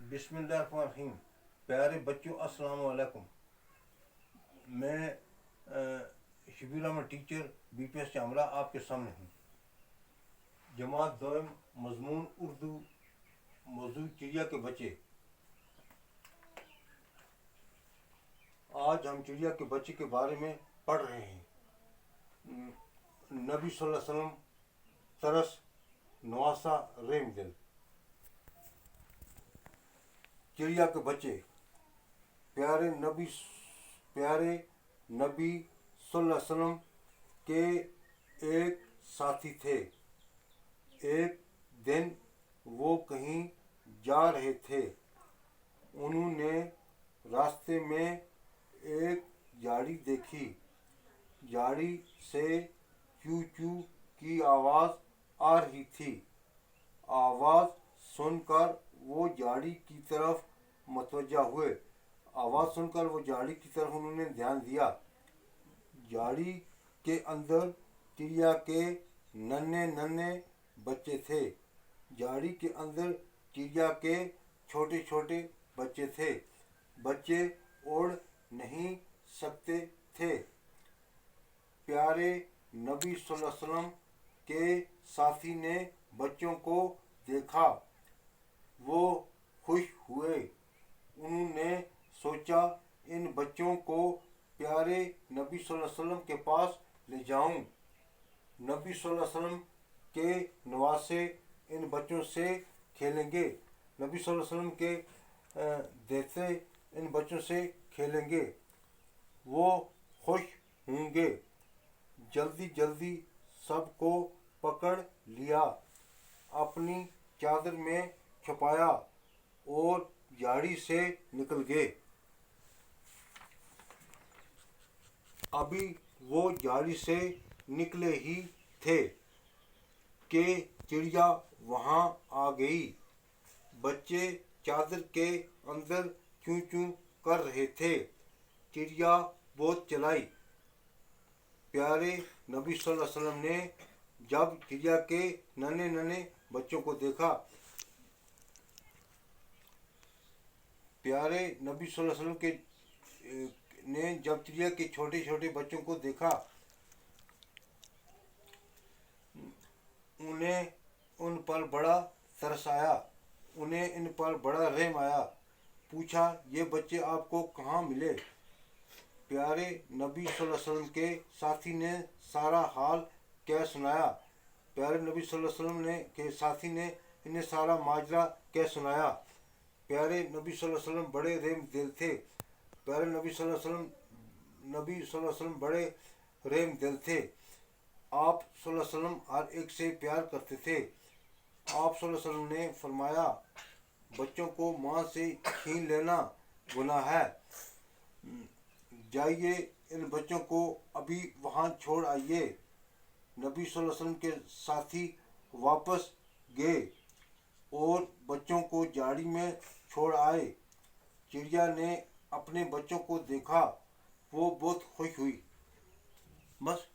बिस्मिल्लाहिर्रहमानिर्रहीम। प्यारे बच्चों, अस्सलाम वालेकुम। मैं शबीर अहमद टीचर BPS चामरा आपके सामने हूँ। जमात दोयम मजमून उर्दू, मौजू चिड़िया के बच्चे। आज हम चिड़िया के बच्चे के बारे में पढ़ रहे हैं। नबी सल्लल्लाहु अलैहि वसल्लम तरस नवासा रेम दिल। चिड़िया के बच्चे। प्यारे नबी सल्लल्लाहु अलैहि वसल्लम के एक साथी थे। एक दिन वो कहीं जा रहे थे। उन्होंने रास्ते में एक झाड़ी देखी। झाड़ी से चू चू की आवाज़ आ रही थी। आवाज़ सुनकर वो झाड़ी की तरफ मतवज्जा हुए। आवाज़ सुनकर वो झाड़ी की तरफ उन्होंने ध्यान दिया। झाड़ी के अंदर चिड़िया के नन्हे नन्हे बच्चे थे। झाड़ी के अंदर चिड़िया के छोटे छोटे बच्चे थे। बच्चे उड़ नहीं सकते थे। प्यारे नबी सल्लल्लाहु अलैहि वसल्लम के साथी ने बच्चों को देखा। वो खुश हुए। उन्होंने सोचा इन बच्चों को प्यारे नबी सल्लल्लाहु अलैहि वसल्लम के पास ले जाऊं। नबी सल्लल्लाहु अलैहि वसल्लम के नवासे इन बच्चों से खेलेंगे। नबी सल्लल्लाहु अलैहि वसल्लम के देते इन बच्चों से खेलेंगे। वो खुश होंगे। जल्दी जल्दी सबको पकड़ लिया, अपनी चादर में छुपाया और झाड़ी से निकल गए। अभी वो झाड़ी से निकले ही थे कि चिड़िया वहाँ आ गई। बच्चे चादर के अंदर चूं चूं कर रहे थे। चिड़िया बहुत चलाई। प्यारे नबी सल्लल्लाहु अलैहि वसल्लम ने जब चिड़िया के नन्हे नन्हे बच्चों को देखा, प्यारे नबी सल्लल्लाहु अलैहि वसल्लम ने जब चिड़िया के छोटे छोटे बच्चों को देखा, उन्हें उन पर बड़ा तरस आया। उन्हें इन पर बड़ा रहम आया। पूछा, ये बच्चे आपको कहाँ मिले? प्यारे नबी सल्लल्लाहु अलैहि वसल्लम के साथी ने सारा हाल कह सुनाया। प्यारे नबी सल्लल्लाहु अलैहि वसल्लम के साथी ने इन्हें सारा माजरा कह सुनाया। प्यारे नबी सल्लल्लाहु अलैहि वसल्लम बड़े रहम दिल थे। प्यारे नबी सल्लल्लाहु अलैहि वसल्लम बड़े रहम दिल थे। आप सल्लल्लाहु अलैहि वसल्लम हर एक से प्यार करते थे। आप सल्लल्लाहु अलैहि वसल्लम ने फरमाया, बच्चों को माँ से छीन लेना गुनाह है। जाइए इन बच्चों को अभी वहाँ छोड़ आइए। नबी सल्लल्लाहु अलैहि वसल्लम के साथी वापस गए और बच्चों को झाड़ी में छोड़ आए। चिड़िया ने अपने बच्चों को देखा। वो बहुत खुश हुई। बस।